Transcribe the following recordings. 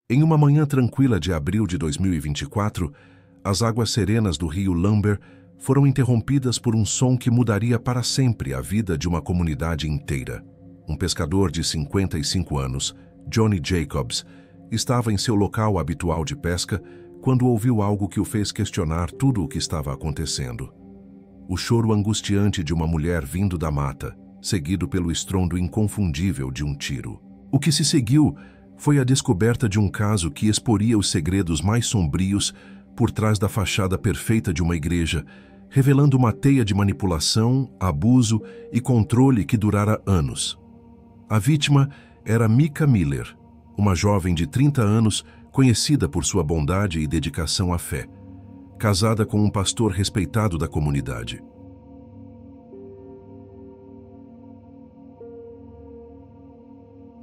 Em uma manhã tranquila de abril de 2024, as águas serenas do rio Lumber foram interrompidas por um som que mudaria para sempre a vida de uma comunidade inteira. Um pescador de 55 anos, Johnny Jacobs, estava em seu local habitual de pesca quando ouviu algo que o fez questionar tudo o que estava acontecendo. O choro angustiante de uma mulher vindo da mata, seguido pelo estrondo inconfundível de um tiro. O que se seguiu foi a descoberta de um caso que exporia os segredos mais sombrios por trás da fachada perfeita de uma igreja, revelando uma teia de manipulação, abuso e controle que durara anos. A vítima era Micah Miller, uma jovem de 30 anos conhecida por sua bondade e dedicação à fé, casada com um pastor respeitado da comunidade.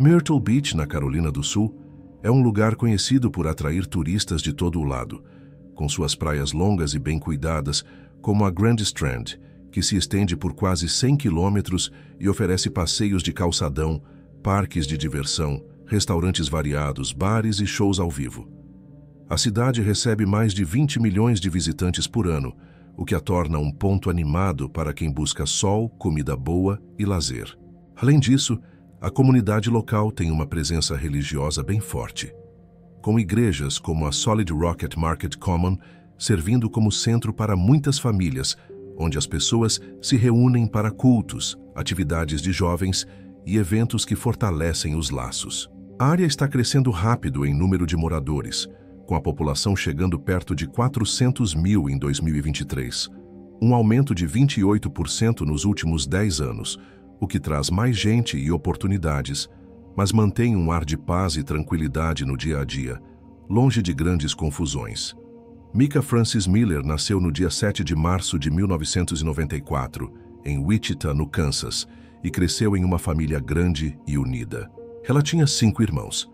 Myrtle Beach, na Carolina do Sul, é um lugar conhecido por atrair turistas de todo o lado, com suas praias longas e bem cuidadas, como a Grand Strand, que se estende por quase 100 quilômetros e oferece passeios de calçadão, parques de diversão, restaurantes variados, bares e shows ao vivo. A cidade recebe mais de 20 milhões de visitantes por ano, o que a torna um ponto animado para quem busca sol, comida boa e lazer. Além disso, a comunidade local tem uma presença religiosa bem forte, com igrejas como a Solid Rock at Market Common servindo como centro para muitas famílias, onde as pessoas se reúnem para cultos, atividades de jovens e eventos que fortalecem os laços. A área está crescendo rápido em número de moradores, com a população chegando perto de 400 mil em 2023, um aumento de 28% nos últimos 10 anos, o que traz mais gente e oportunidades, mas mantém um ar de paz e tranquilidade no dia a dia, longe de grandes confusões. Micah Frances Miller nasceu no dia 7 de março de 1994, em Wichita, no Kansas, e cresceu em uma família grande e unida. Ela tinha 5 irmãos: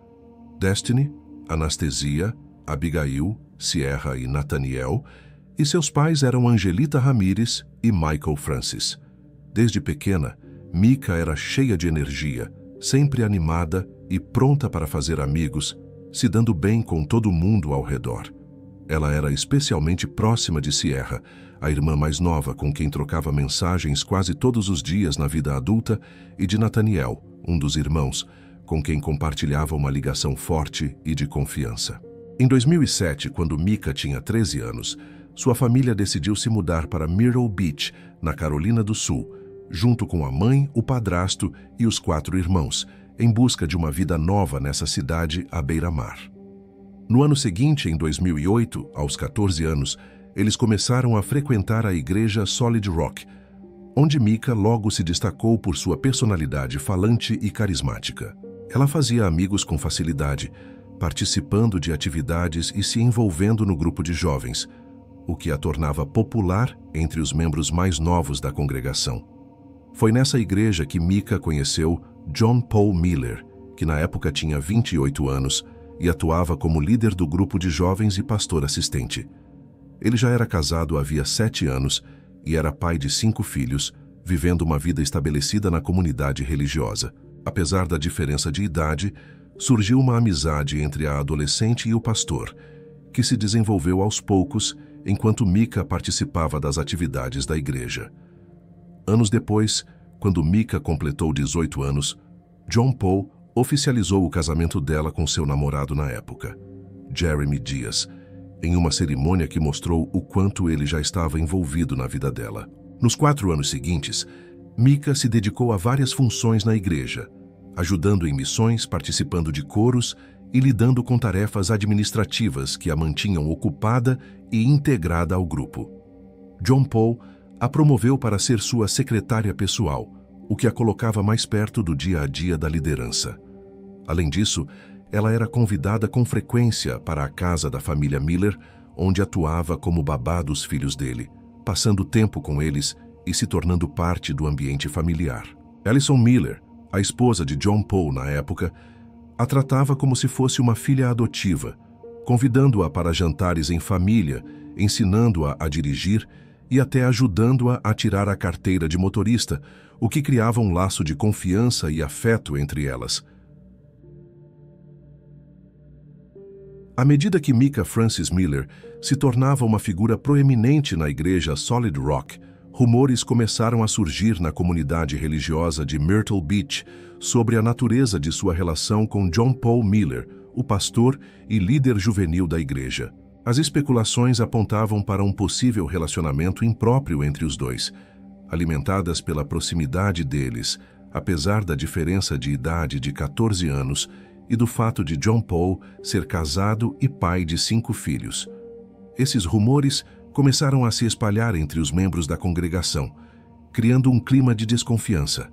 Destiny, Anastasia, Abigail, Sierra e Nathaniel, e seus pais eram Angelita Ramírez e Michael Francis. Desde pequena, Micah era cheia de energia, sempre animada e pronta para fazer amigos, se dando bem com todo mundo ao redor. Ela era especialmente próxima de Sierra, a irmã mais nova com quem trocava mensagens quase todos os dias na vida adulta, e de Nathaniel, um dos irmãos, com quem compartilhava uma ligação forte e de confiança. Em 2007, quando Micah tinha 13 anos, sua família decidiu se mudar para Myrtle Beach, na Carolina do Sul, junto com a mãe, o padrasto e os 4 irmãos, em busca de uma vida nova nessa cidade à beira-mar. No ano seguinte, em 2008, aos 14 anos, eles começaram a frequentar a igreja Solid Rock, onde Micah logo se destacou por sua personalidade falante e carismática. Ela fazia amigos com facilidade, participando de atividades e se envolvendo no grupo de jovens, o que a tornava popular entre os membros mais novos da congregação. Foi nessa igreja que Micah conheceu John Paul Miller, que na época tinha 28 anos e atuava como líder do grupo de jovens e pastor assistente. Ele já era casado havia 7 anos e era pai de 5 filhos, vivendo uma vida estabelecida na comunidade religiosa. Apesar da diferença de idade, surgiu uma amizade entre a adolescente e o pastor, que se desenvolveu aos poucos enquanto Micah participava das atividades da igreja. Anos depois, quando Micah completou 18 anos, John Paul oficializou o casamento dela com seu namorado na época, Jeremy Dias, em uma cerimônia que mostrou o quanto ele já estava envolvido na vida dela. Nos 4 anos seguintes, Micah se dedicou a várias funções na igreja, ajudando em missões, participando de coros e lidando com tarefas administrativas que a mantinham ocupada e integrada ao grupo. John Paul a promoveu para ser sua secretária pessoal, o que a colocava mais perto do dia a dia da liderança. Além disso, ela era convidada com frequência para a casa da família Miller, onde atuava como babá dos filhos dele, passando tempo com eles e se tornando parte do ambiente familiar. Alison Miller, a esposa de John Paul na época, a tratava como se fosse uma filha adotiva, convidando-a para jantares em família, ensinando-a a dirigir e até ajudando-a a tirar a carteira de motorista, o que criava um laço de confiança e afeto entre elas. À medida que Micah Frances Miller se tornava uma figura proeminente na igreja Solid Rock, rumores começaram a surgir na comunidade religiosa de Myrtle Beach sobre a natureza de sua relação com John Paul Miller, o pastor e líder juvenil da igreja. As especulações apontavam para um possível relacionamento impróprio entre os dois, alimentadas pela proximidade deles, apesar da diferença de idade de 14 anos e do fato de John Paul ser casado e pai de 5 filhos. Esses rumores começaram a se espalhar entre os membros da congregação, criando um clima de desconfiança.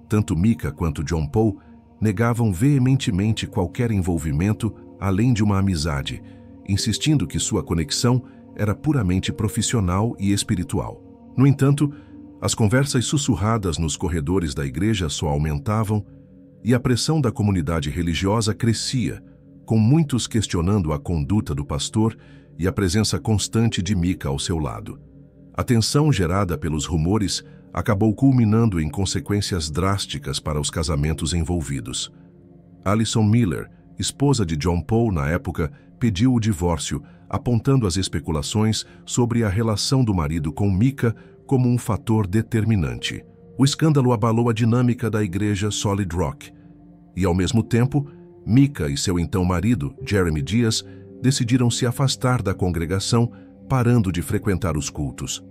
Tanto Micah quanto John Paul negavam veementemente qualquer envolvimento além de uma amizade, insistindo que sua conexão era puramente profissional e espiritual. No entanto, as conversas sussurradas nos corredores da igreja só aumentavam e a pressão da comunidade religiosa crescia, com muitos questionando a conduta do pastor e a presença constante de Micah ao seu lado. A tensão gerada pelos rumores acabou culminando em consequências drásticas para os casamentos envolvidos. Alison Miller, esposa de John Paul na época, pediu o divórcio, apontando as especulações sobre a relação do marido com Micah como um fator determinante. O escândalo abalou a dinâmica da igreja Solid Rock e, ao mesmo tempo, Micah e seu então marido, Jeremy Dias, decidiram se afastar da congregação, parando de frequentar os cultos.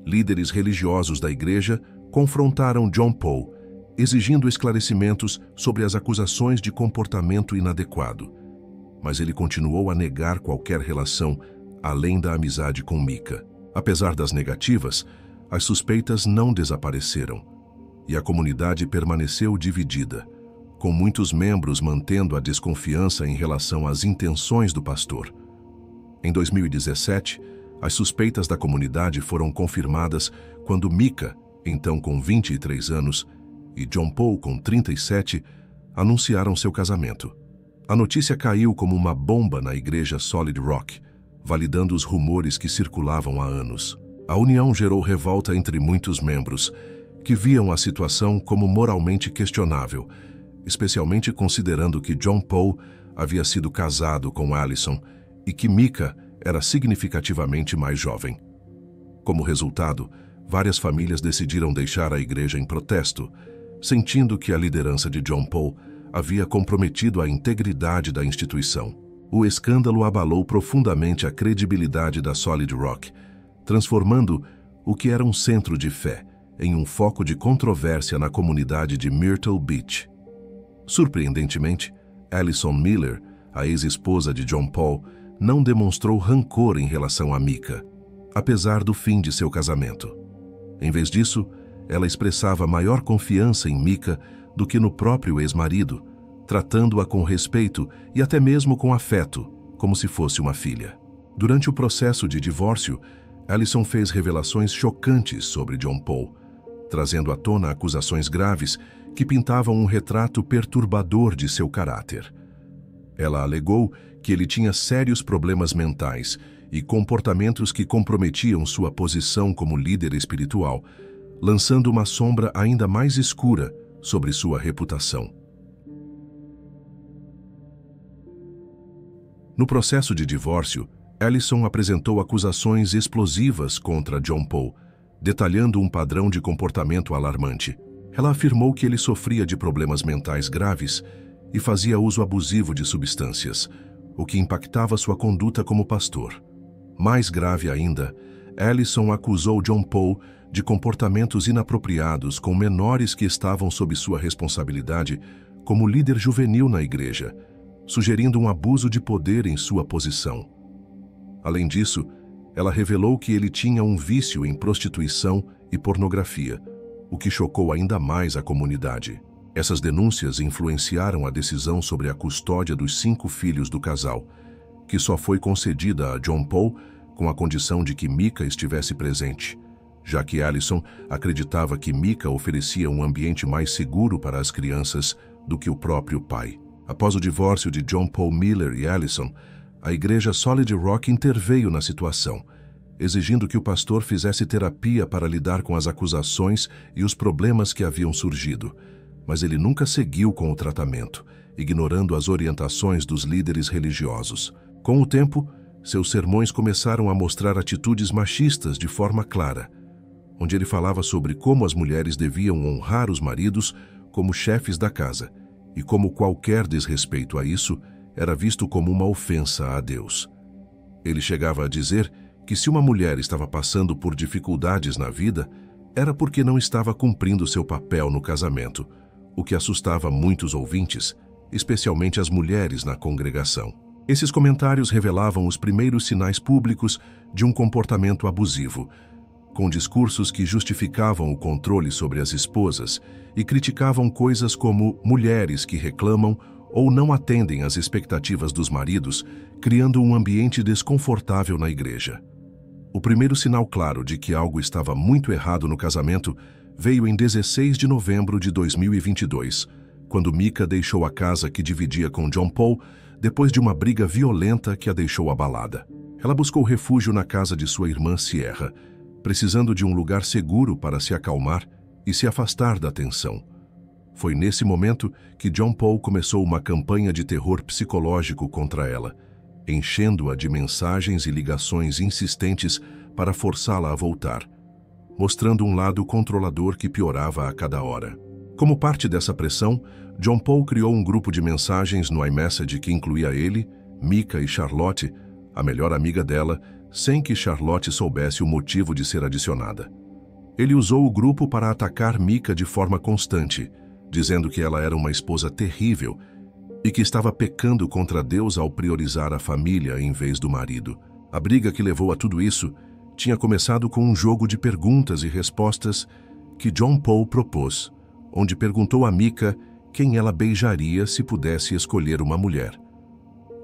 Líderes religiosos da igreja confrontaram John Paul, exigindo esclarecimentos sobre as acusações de comportamento inadequado. Mas ele continuou a negar qualquer relação além da amizade com Micah. Apesar das negativas, as suspeitas não desapareceram e a comunidade permaneceu dividida, com muitos membros mantendo a desconfiança em relação às intenções do pastor. Em 2017, as suspeitas da comunidade foram confirmadas quando Micah, então com 23 anos, e John Paul, com 37, anunciaram seu casamento. A notícia caiu como uma bomba na igreja Solid Rock, validando os rumores que circulavam há anos. A união gerou revolta entre muitos membros, que viam a situação como moralmente questionável, especialmente considerando que John Paul havia sido casado com Alison e que Micah era significativamente mais jovem. Como resultado, várias famílias decidiram deixar a igreja em protesto, sentindo que a liderança de John Paul havia comprometido a integridade da instituição. O escândalo abalou profundamente a credibilidade da Solid Rock, transformando o que era um centro de fé em um foco de controvérsia na comunidade de Myrtle Beach. Surpreendentemente, Alison Miller, a ex-esposa de John Paul, não demonstrou rancor em relação a Micah, apesar do fim de seu casamento. Em vez disso, ela expressava maior confiança em Micah do que no próprio ex-marido, tratando-a com respeito e até mesmo com afeto, como se fosse uma filha. Durante o processo de divórcio, Alison fez revelações chocantes sobre John Paul, trazendo à tona acusações graves que pintavam um retrato perturbador de seu caráter. Ela alegou que ele tinha sérios problemas mentais e comportamentos que comprometiam sua posição como líder espiritual, lançando uma sombra ainda mais escura sobre sua reputação. No processo de divórcio, Alison apresentou acusações explosivas contra John Paul, detalhando um padrão de comportamento alarmante. Ela afirmou que ele sofria de problemas mentais graves e fazia uso abusivo de substâncias, o que impactava sua conduta como pastor. Mais grave ainda, Alison acusou John Paul de comportamentos inapropriados com menores que estavam sob sua responsabilidade como líder juvenil na igreja, sugerindo um abuso de poder em sua posição. Além disso, ela revelou que ele tinha um vício em prostituição e pornografia, o que chocou ainda mais a comunidade. Essas denúncias influenciaram a decisão sobre a custódia dos 5 filhos do casal, que só foi concedida a John Paul com a condição de que Micah estivesse presente, já que Alison acreditava que Micah oferecia um ambiente mais seguro para as crianças do que o próprio pai. Após o divórcio de John Paul Miller e Alison, a igreja Solid Rock interveio na situação, exigindo que o pastor fizesse terapia para lidar com as acusações e os problemas que haviam surgido, mas ele nunca seguiu com o tratamento, ignorando as orientações dos líderes religiosos. Com o tempo, seus sermões começaram a mostrar atitudes machistas de forma clara, onde ele falava sobre como as mulheres deviam honrar os maridos como chefes da casa e como qualquer desrespeito a isso era visto como uma ofensa a Deus. Ele chegava a dizer que se uma mulher estava passando por dificuldades na vida, era porque não estava cumprindo seu papel no casamento, o que assustava muitos ouvintes, especialmente as mulheres na congregação. Esses comentários revelavam os primeiros sinais públicos de um comportamento abusivo, com discursos que justificavam o controle sobre as esposas e criticavam coisas como mulheres que reclamam ou não atendem às expectativas dos maridos, criando um ambiente desconfortável na igreja. O primeiro sinal claro de que algo estava muito errado no casamento veio em 16 de novembro de 2022, quando Micah deixou a casa que dividia com John Paul depois de uma briga violenta que a deixou abalada. Ela buscou refúgio na casa de sua irmã Sierra, precisando de um lugar seguro para se acalmar e se afastar da tensão. Foi nesse momento que John Paul começou uma campanha de terror psicológico contra ela, enchendo-a de mensagens e ligações insistentes para forçá-la a voltar, mostrando um lado controlador que piorava a cada hora. Como parte dessa pressão, John Paul criou um grupo de mensagens no iMessage que incluía ele, Micah e Charlotte, a melhor amiga dela, sem que Charlotte soubesse o motivo de ser adicionada. Ele usou o grupo para atacar Micah de forma constante, dizendo que ela era uma esposa terrível e que estava pecando contra Deus ao priorizar a família em vez do marido. A briga que levou a tudo isso tinha começado com um jogo de perguntas e respostas que John Paul propôs, onde perguntou a Micah quem ela beijaria se pudesse escolher uma mulher.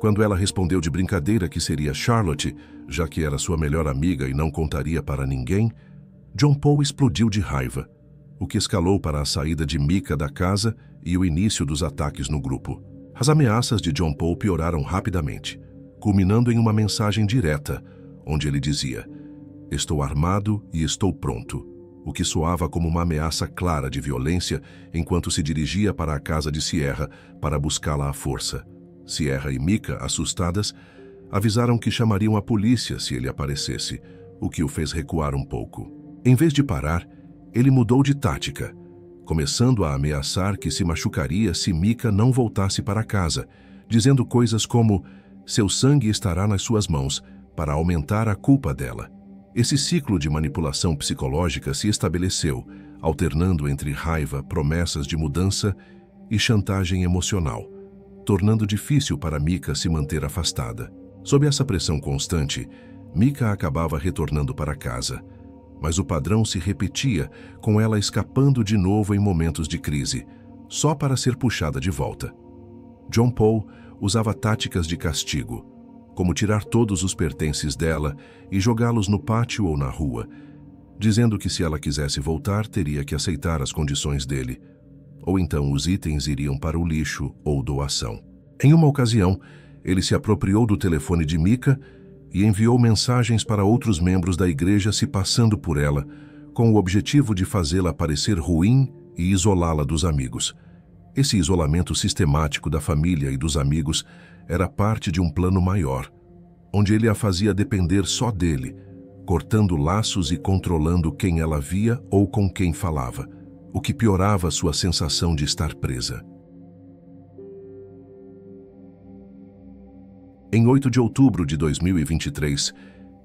Quando ela respondeu de brincadeira que seria Charlotte, já que era sua melhor amiga e não contaria para ninguém, John Paul explodiu de raiva, o que escalou para a saída de Micah da casa e o início dos ataques no grupo. As ameaças de John Paul pioraram rapidamente, culminando em uma mensagem direta, onde ele dizia: "Estou armado e estou pronto", o que soava como uma ameaça clara de violência enquanto se dirigia para a casa de Sierra para buscá-la à força. Sierra e Micah, assustadas, avisaram que chamariam a polícia se ele aparecesse, o que o fez recuar um pouco. Em vez de parar, ele mudou de tática, começando a ameaçar que se machucaria se Micah não voltasse para casa, dizendo coisas como "seu sangue estará nas suas mãos", para aumentar a culpa dela. Esse ciclo de manipulação psicológica se estabeleceu, alternando entre raiva, promessas de mudança e chantagem emocional, tornando difícil para Micah se manter afastada. Sob essa pressão constante, Micah acabava retornando para casa, mas o padrão se repetia, com ela escapando de novo em momentos de crise, só para ser puxada de volta. John Paul usava táticas de castigo, como tirar todos os pertences dela e jogá-los no pátio ou na rua, dizendo que se ela quisesse voltar, teria que aceitar as condições dele, ou então os itens iriam para o lixo ou doação. Em uma ocasião, ele se apropriou do telefone de Micah e enviou mensagens para outros membros da igreja se passando por ela, com o objetivo de fazê-la parecer ruim e isolá-la dos amigos. Esse isolamento sistemático da família e dos amigos era parte de um plano maior, onde ele a fazia depender só dele, cortando laços e controlando quem ela via ou com quem falava, o que piorava sua sensação de estar presa. Em 8 de outubro de 2023,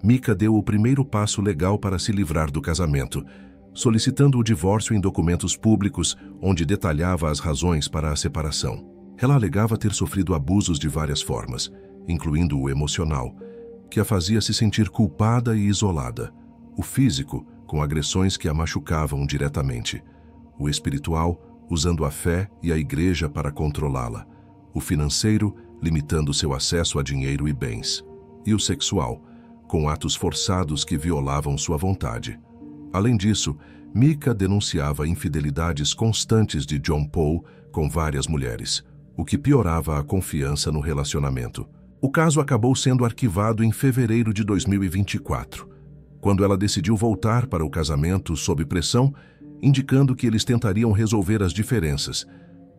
Micah deu o primeiro passo legal para se livrar do casamento, solicitando o divórcio em documentos públicos, onde detalhava as razões para a separação. Ela alegava ter sofrido abusos de várias formas, incluindo o emocional, que a fazia se sentir culpada e isolada, o físico, com agressões que a machucavam diretamente, o espiritual, usando a fé e a igreja para controlá-la, o financeiro, limitando seu acesso a dinheiro e bens, e o sexual, com atos forçados que violavam sua vontade. Além disso, Micah denunciava infidelidades constantes de John Paul com várias mulheres, o que piorava a confiança no relacionamento. O caso acabou sendo arquivado em fevereiro de 2024, quando ela decidiu voltar para o casamento sob pressão, indicando que eles tentariam resolver as diferenças,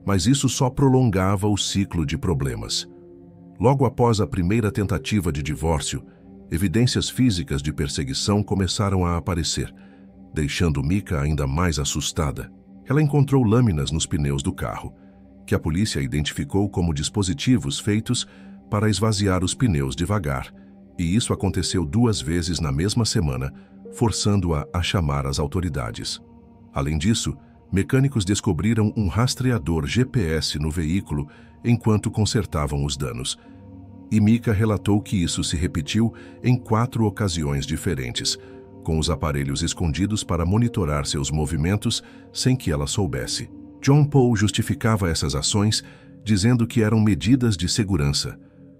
mas isso só prolongava o ciclo de problemas. Logo após a primeira tentativa de divórcio, evidências físicas de perseguição começaram a aparecer, deixando Mika ainda mais assustada. Ela encontrou lâminas nos pneus do carro, que a polícia identificou como dispositivos feitos para esvaziar os pneus devagar, e isso aconteceu 2 vezes na mesma semana, forçando-a a chamar as autoridades. Além disso, mecânicos descobriram um rastreador GPS no veículo enquanto consertavam os danos. E Mika relatou que isso se repetiu em 4 ocasiões diferentes, com os aparelhos escondidos para monitorar seus movimentos sem que ela soubesse. John Paul justificava essas ações dizendo que eram medidas de segurança,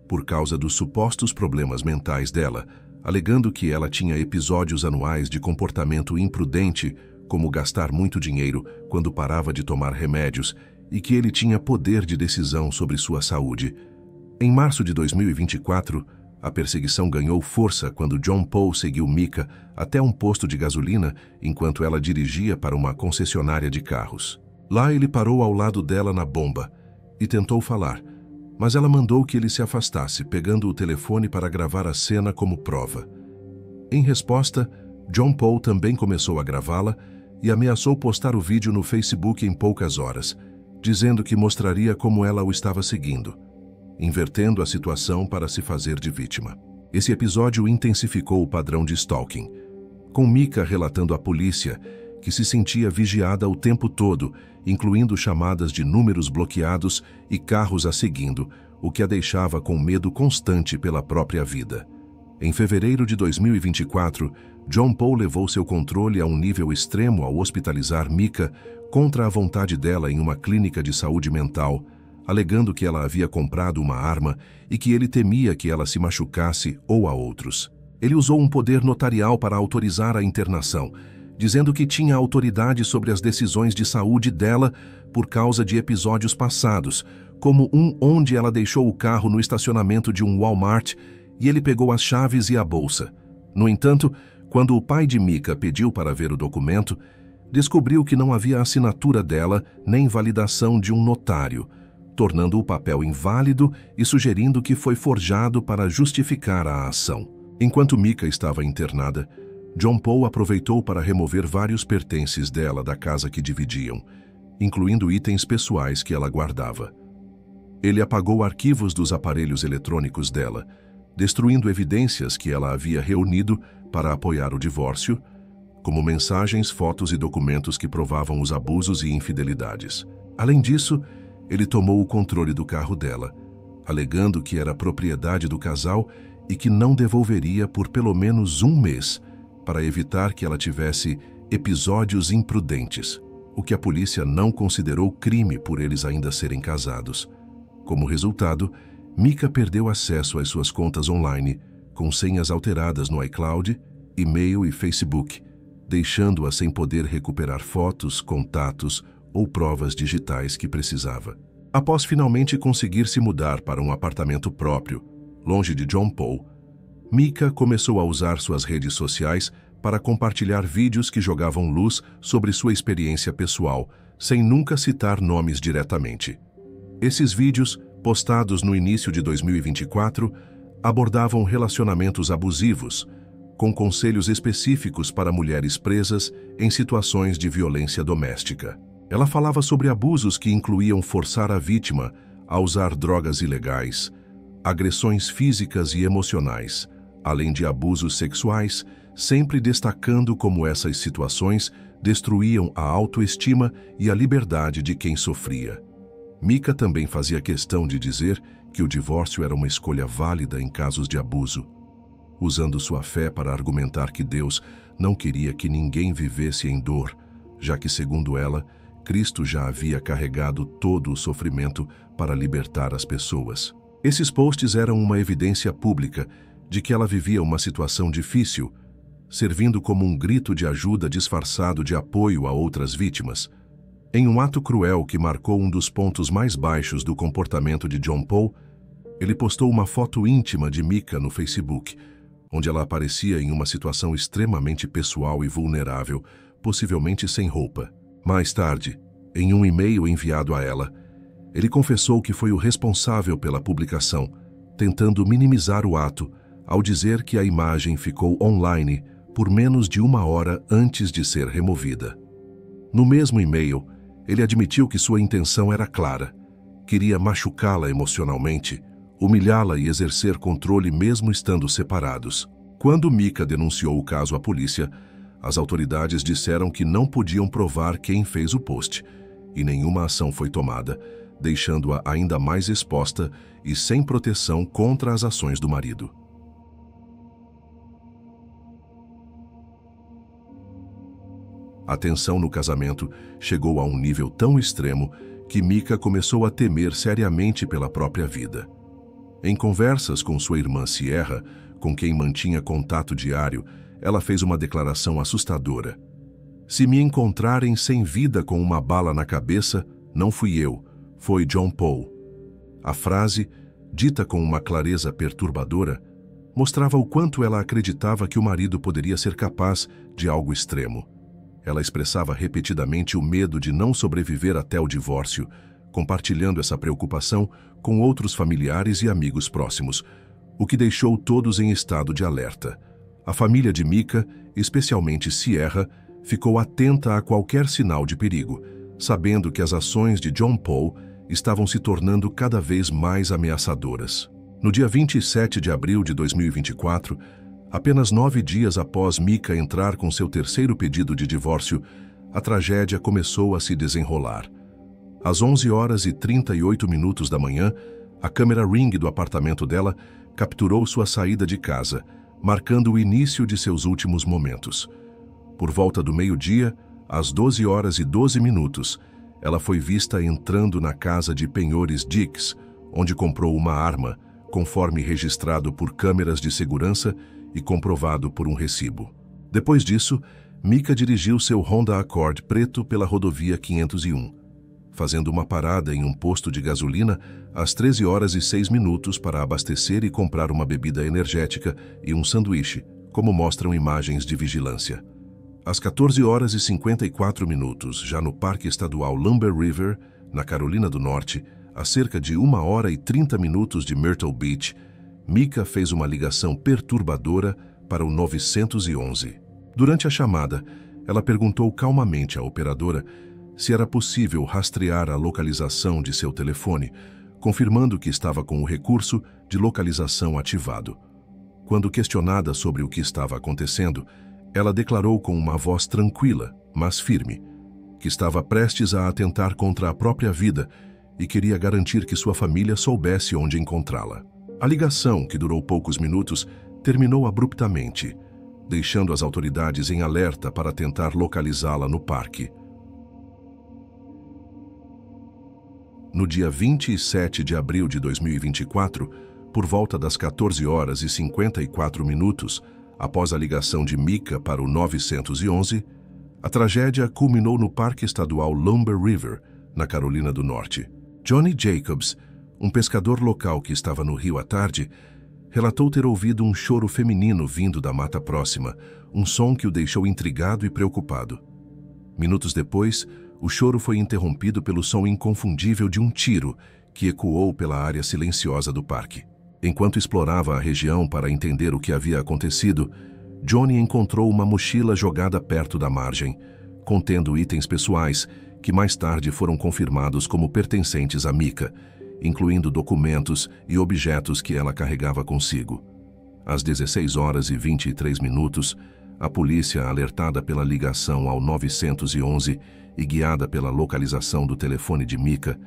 por causa dos supostos problemas mentais dela, alegando que ela tinha episódios anuais de comportamento imprudente, como gastar muito dinheiro quando parava de tomar remédios, e que ele tinha poder de decisão sobre sua saúde. Em março de 2024, a perseguição ganhou força quando John Paul seguiu Mika até um posto de gasolina enquanto ela dirigia para uma concessionária de carros. Lá ele parou ao lado dela na bomba e tentou falar, mas ela mandou que ele se afastasse, pegando o telefone para gravar a cena como prova. Em resposta, John Paul também começou a gravá-la e ameaçou postar o vídeo no Facebook em poucas horas, dizendo que mostraria como ela o estava seguindo, invertendo a situação para se fazer de vítima. Esse episódio intensificou o padrão de stalking, com Mika relatando à polícia que se sentia vigiada o tempo todo, incluindo chamadas de números bloqueados e carros a seguindo, o que a deixava com medo constante pela própria vida. Em fevereiro de 2024, John Paul levou seu controle a um nível extremo ao hospitalizar Mika contra a vontade dela em uma clínica de saúde mental, alegando que ela havia comprado uma arma e que ele temia que ela se machucasse ou a outros. Ele usou um poder notarial para autorizar a internação, dizendo que tinha autoridade sobre as decisões de saúde dela por causa de episódios passados, como um onde ela deixou o carro no estacionamento de um Walmart e ele pegou as chaves e a bolsa. No entanto, quando o pai de Mika pediu para ver o documento, descobriu que não havia assinatura dela nem validação de um notário, tornando o papel inválido e sugerindo que foi forjado para justificar a ação. Enquanto Mika estava internada, John Paul aproveitou para remover vários pertences dela da casa que dividiam, incluindo itens pessoais que ela guardava. Ele apagou arquivos dos aparelhos eletrônicos dela, destruindo evidências que ela havia reunido para apoiar o divórcio, como mensagens, fotos e documentos que provavam os abusos e infidelidades. Além disso, ele tomou o controle do carro dela, alegando que era propriedade do casal e que não devolveria por pelo menos 1 mês, para evitar que ela tivesse episódios imprudentes, o que a polícia não considerou crime por eles ainda serem casados. Como resultado, Mika perdeu acesso às suas contas online, com senhas alteradas no iCloud, e-mail e Facebook, deixando-a sem poder recuperar fotos, contatos ou provas digitais que precisava. Após finalmente conseguir se mudar para um apartamento próprio, longe de John Paul, Mika começou a usar suas redes sociais para compartilhar vídeos que jogavam luz sobre sua experiência pessoal, sem nunca citar nomes diretamente. Esses vídeos, postados no início de 2024, abordavam relacionamentos abusivos, com conselhos específicos para mulheres presas em situações de violência doméstica. Ela falava sobre abusos que incluíam forçar a vítima a usar drogas ilegais, agressões físicas e emocionais, além de abusos sexuais, sempre destacando como essas situações destruíam a autoestima e a liberdade de quem sofria. Mika também fazia questão de dizer que o divórcio era uma escolha válida em casos de abuso, usando sua fé para argumentar que Deus não queria que ninguém vivesse em dor, já que, segundo ela, Cristo já havia carregado todo o sofrimento para libertar as pessoas. Esses posts eram uma evidência pública de que ela vivia uma situação difícil, servindo como um grito de ajuda disfarçado de apoio a outras vítimas. Em um ato cruel que marcou um dos pontos mais baixos do comportamento de John Paul, ele postou uma foto íntima de Mika no Facebook, onde ela aparecia em uma situação extremamente pessoal e vulnerável, possivelmente sem roupa. Mais tarde, em um e-mail enviado a ela, ele confessou que foi o responsável pela publicação, tentando minimizar o ato ao dizer que a imagem ficou online por menos de 1 hora antes de ser removida. No mesmo e-mail, ele admitiu que sua intenção era clara. Queria machucá-la emocionalmente, humilhá-la e exercer controle mesmo estando separados. Quando Mika denunciou o caso à polícia, as autoridades disseram que não podiam provar quem fez o post, e nenhuma ação foi tomada, deixando-a ainda mais exposta e sem proteção contra as ações do marido. A tensão no casamento chegou a um nível tão extremo que Mika começou a temer seriamente pela própria vida. Em conversas com sua irmã Sierra, com quem mantinha contato diário, ela fez uma declaração assustadora. "Se me encontrarem sem vida com uma bala na cabeça, não fui eu, foi John Paul." A frase, dita com uma clareza perturbadora, mostrava o quanto ela acreditava que o marido poderia ser capaz de algo extremo. Ela expressava repetidamente o medo de não sobreviver até o divórcio, compartilhando essa preocupação com outros familiares e amigos próximos, o que deixou todos em estado de alerta. A família de Mika, especialmente Sierra, ficou atenta a qualquer sinal de perigo, sabendo que as ações de John Paul estavam se tornando cada vez mais ameaçadoras. No dia 27 de abril de 2024, apenas 9 dias após Mika entrar com seu terceiro pedido de divórcio, a tragédia começou a se desenrolar. Às 11h38 da manhã, a câmera Ring do apartamento dela capturou sua saída de casa, marcando o início de seus últimos momentos. Por volta do meio-dia, às 12h12, ela foi vista entrando na casa de penhores Dix, onde comprou uma arma, conforme registrado por câmeras de segurança e comprovado por um recibo. Depois disso, Mika dirigiu seu Honda Accord preto pela rodovia 501, fazendo uma parada em um posto de gasolina às 13h06 para abastecer e comprar uma bebida energética e um sanduíche, como mostram imagens de vigilância. Às 14h54, já no Parque Estadual Lumber River, na Carolina do Norte, a cerca de 1h30 de Myrtle Beach, Mika fez uma ligação perturbadora para o 911. Durante a chamada, ela perguntou calmamente à operadora se era possível rastrear a localização de seu telefone, confirmando que estava com o recurso de localização ativado. Quando questionada sobre o que estava acontecendo, ela declarou com uma voz tranquila, mas firme, que estava prestes a atentar contra a própria vida e queria garantir que sua família soubesse onde encontrá-la. A ligação, que durou poucos minutos, terminou abruptamente, deixando as autoridades em alerta para tentar localizá-la no parque. No dia 27 de abril de 2024, por volta das 14h54, após a ligação de Mika para o 911, a tragédia culminou no Parque Estadual Lumber River, na Carolina do Norte. Johnny Jacobs, um pescador local que estava no rio à tarde, relatou ter ouvido um choro feminino vindo da mata próxima, um som que o deixou intrigado e preocupado. Minutos depois, o choro foi interrompido pelo som inconfundível de um tiro que ecoou pela área silenciosa do parque. Enquanto explorava a região para entender o que havia acontecido, Johnny encontrou uma mochila jogada perto da margem, contendo itens pessoais que mais tarde foram confirmados como pertencentes a Mika, incluindo documentos e objetos que ela carregava consigo. Às 16h23, a polícia, alertada pela ligação ao 911 e guiada pela localização do telefone de Mika,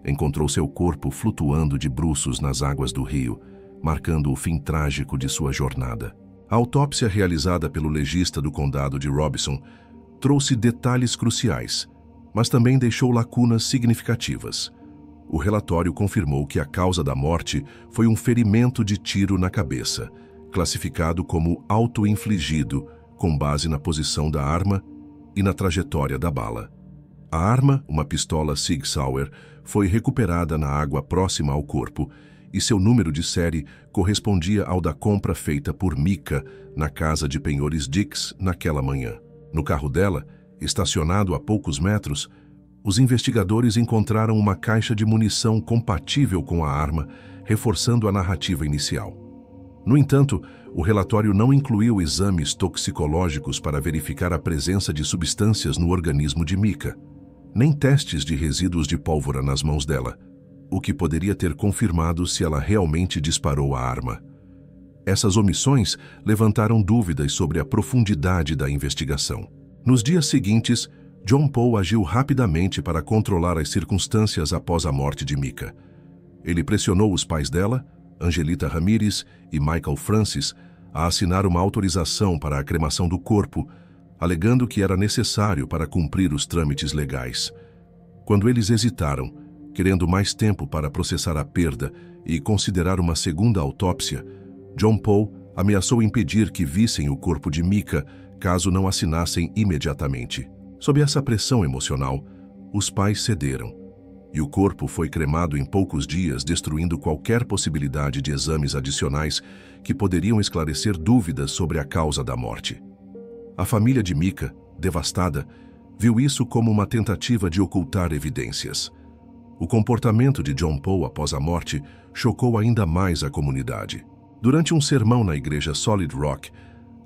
encontrou seu corpo flutuando de bruços nas águas do rio, marcando o fim trágico de sua jornada. A autópsia realizada pelo legista do condado de Robeson trouxe detalhes cruciais, mas também deixou lacunas significativas. O relatório confirmou que a causa da morte foi um ferimento de tiro na cabeça, classificado como auto-infligido, com base na posição da arma e na trajetória da bala. A arma, uma pistola Sig Sauer, foi recuperada na água próxima ao corpo e seu número de série correspondia ao da compra feita por Mika na casa de penhores Dix naquela manhã. No carro dela, estacionado a poucos metros, os investigadores encontraram uma caixa de munição compatível com a arma, reforçando a narrativa inicial. No entanto, o relatório não incluiu exames toxicológicos para verificar a presença de substâncias no organismo de Micah, nem testes de resíduos de pólvora nas mãos dela, o que poderia ter confirmado se ela realmente disparou a arma. Essas omissões levantaram dúvidas sobre a profundidade da investigação. Nos dias seguintes, John Paul agiu rapidamente para controlar as circunstâncias após a morte de Micah. Ele pressionou os pais dela, Angelita Ramírez e Michael Francis, a assinar uma autorização para a cremação do corpo, alegando que era necessário para cumprir os trâmites legais. Quando eles hesitaram, querendo mais tempo para processar a perda e considerar uma segunda autópsia, John Paul ameaçou impedir que vissem o corpo de Micah caso não assinassem imediatamente. Sob essa pressão emocional, os pais cederam, e o corpo foi cremado em poucos dias, destruindo qualquer possibilidade de exames adicionais que poderiam esclarecer dúvidas sobre a causa da morte. A família de Micah, devastada, viu isso como uma tentativa de ocultar evidências. O comportamento de John Paul após a morte chocou ainda mais a comunidade. Durante um sermão na igreja Solid Rock,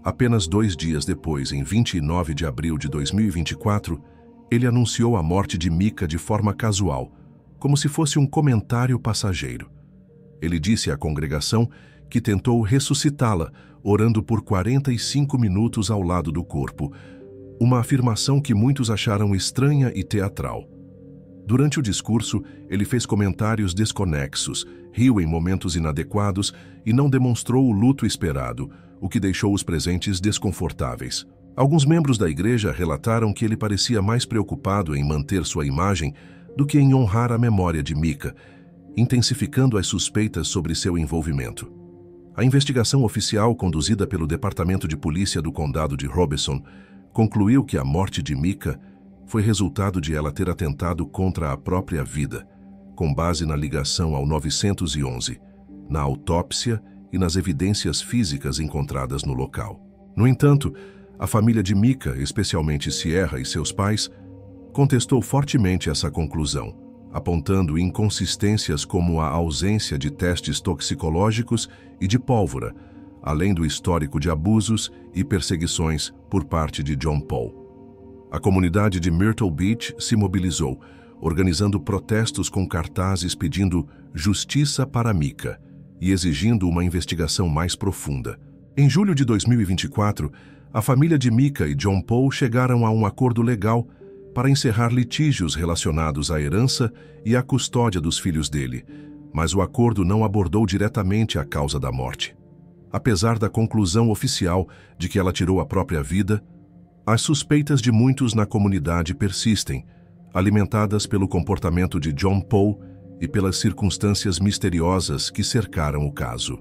apenas 2 dias depois, em 29 de abril de 2024, ele anunciou a morte de Micah de forma casual, como se fosse um comentário passageiro. Ele disse à congregação que tentou ressuscitá-la, orando por 45 minutos ao lado do corpo, uma afirmação que muitos acharam estranha e teatral. Durante o discurso, ele fez comentários desconexos, riu em momentos inadequados e não demonstrou o luto esperado, o que deixou os presentes desconfortáveis. Alguns membros da igreja relataram que ele parecia mais preocupado em manter sua imagem do que em honrar a memória de Micah, intensificando as suspeitas sobre seu envolvimento. A investigação oficial conduzida pelo Departamento de Polícia do Condado de Robeson concluiu que a morte de Micah foi resultado de ela ter atentado contra a própria vida, com base na ligação ao 911, na autópsia e nas evidências físicas encontradas no local. No entanto, a família de Micah, especialmente Sierra e seus pais, contestou fortemente essa conclusão, apontando inconsistências como a ausência de testes toxicológicos e de pólvora, além do histórico de abusos e perseguições por parte de John Paul. A comunidade de Myrtle Beach se mobilizou, organizando protestos com cartazes pedindo justiça para Micah e exigindo uma investigação mais profunda. Em julho de 2024, a família de Micah e John Paul chegaram a um acordo legal para encerrar litígios relacionados à herança e à custódia dos filhos dele, mas o acordo não abordou diretamente a causa da morte. Apesar da conclusão oficial de que ela tirou a própria vida, as suspeitas de muitos na comunidade persistem, alimentadas pelo comportamento de John Paul e pelas circunstâncias misteriosas que cercaram o caso.